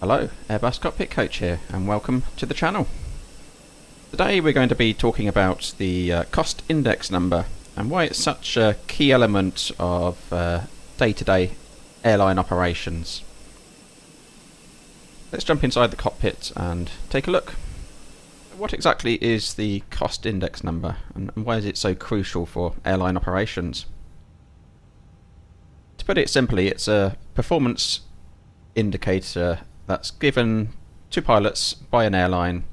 Hello, Airbus Cockpit Coach here, and welcome to the channel. Today we're going to be talking about the cost index number and why it's such a key element of day-to-day airline operations. Let's jump inside the cockpit and take a look. What exactly is the cost index number, and why is it so crucial for airline operations? To put it simply, it's a performance indicator that's given to pilots by an airline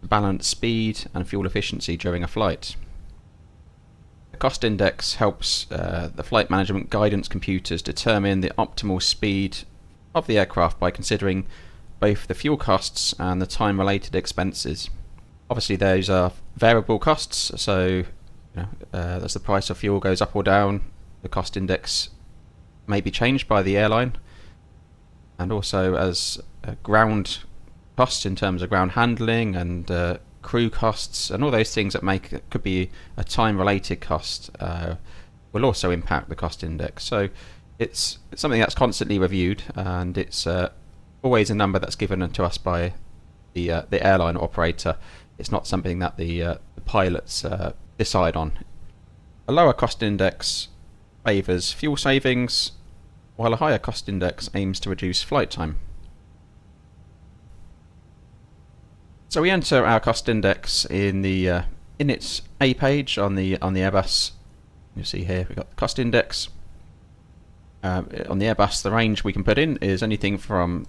to balance speed and fuel efficiency during a flight. The cost index helps the flight management guidance computers determine the optimal speed of the aircraft by considering both the fuel costs and the time-related expenses. Obviously those are variable costs, so as the price of fuel goes up or down, the cost index may be changed by the airline, and also as ground costs in terms of ground handling and crew costs and all those things that could be a time-related cost will also impact the cost index. So it's something that's constantly reviewed, and it's always a number that's given to us by the airline operator. It's not something that the pilots decide on. A lower cost index favours fuel savings, while a higher cost index aims to reduce flight time. So we enter our cost index in its A page on the Airbus. You see here we've got the cost index. On the Airbus, the range we can put in is anything from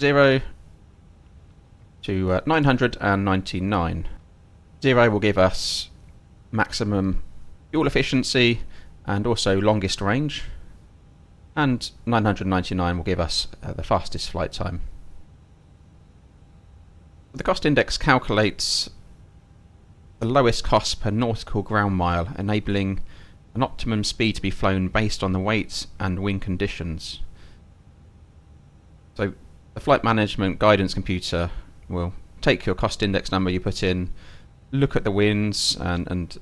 0 to 999. 0 will give us maximum fuel efficiency and also longest range, and 999 will give us the fastest flight time. The cost index calculates the lowest cost per nautical ground mile, enabling an optimum speed to be flown based on the weight and wind conditions. So the flight management guidance computer will take your cost index number you put in, look at the winds and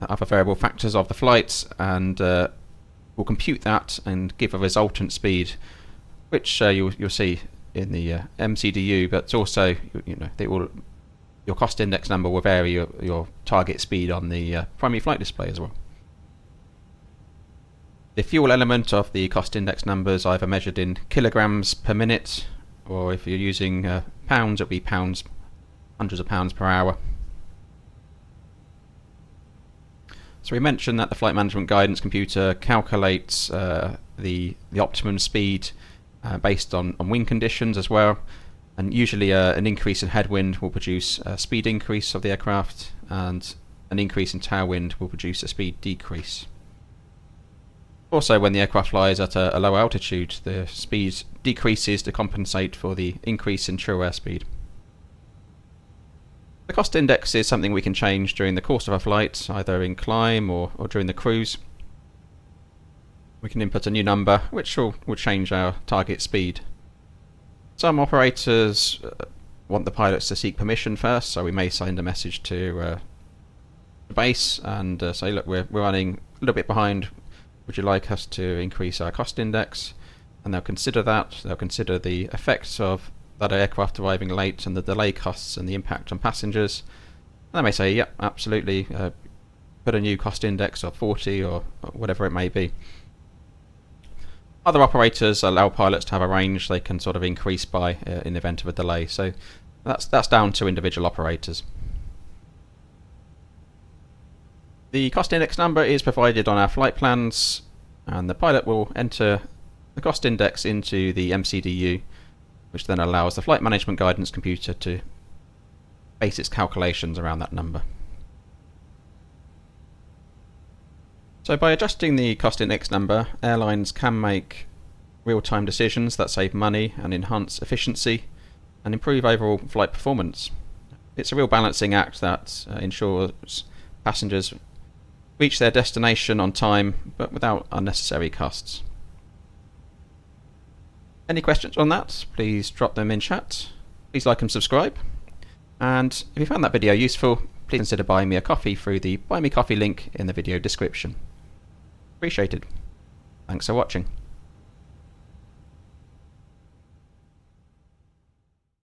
other variable factors of the flight, and will compute that and give a resultant speed, which you'll see in the mcdU, but also your cost index number will vary your target speed on the primary flight display as well. The fuel element of the cost index number is either measured in kilograms per minute, or if you're using pounds, it'll be pounds, hundreds of pounds per hour. So we mentioned that the flight management guidance computer calculates the optimum speed based on wind conditions as well, and usually an increase in headwind will produce a speed increase of the aircraft, and an increase in tailwind will produce a speed decrease. Also, when the aircraft flies at a low altitude, the speed decreases to compensate for the increase in true airspeed. The cost index is something we can change during the course of a flight, either in climb or during the cruise. We can input a new number which will change our target speed. Some operators want the pilots to seek permission first, so we may send a message to the base and say, look, we're running a little bit behind, would you like us to increase our cost index? And they'll consider that. They'll consider the effects of that aircraft arriving late and the delay costs and the impact on passengers. And they may say, yep, absolutely, put a new cost index of 40 or whatever it may be. Other operators allow pilots to have a range they can sort of increase by in the event of a delay. So that's down to individual operators. The cost index number is provided on our flight plans, and the pilot will enter the cost index into the mcdU, which then allows the flight management guidance computer to base its calculations around that number. So by adjusting the cost index number, airlines can make real-time decisions that save money and enhance efficiency and improve overall flight performance. It's a real balancing act that ensures passengers reach their destination on time but without unnecessary costs. Any questions on that, please drop them in chat. Please like and subscribe. And if you found that video useful, please consider buying me a coffee through the Buy Me Coffee link in the video description. Appreciated. Thanks for watching.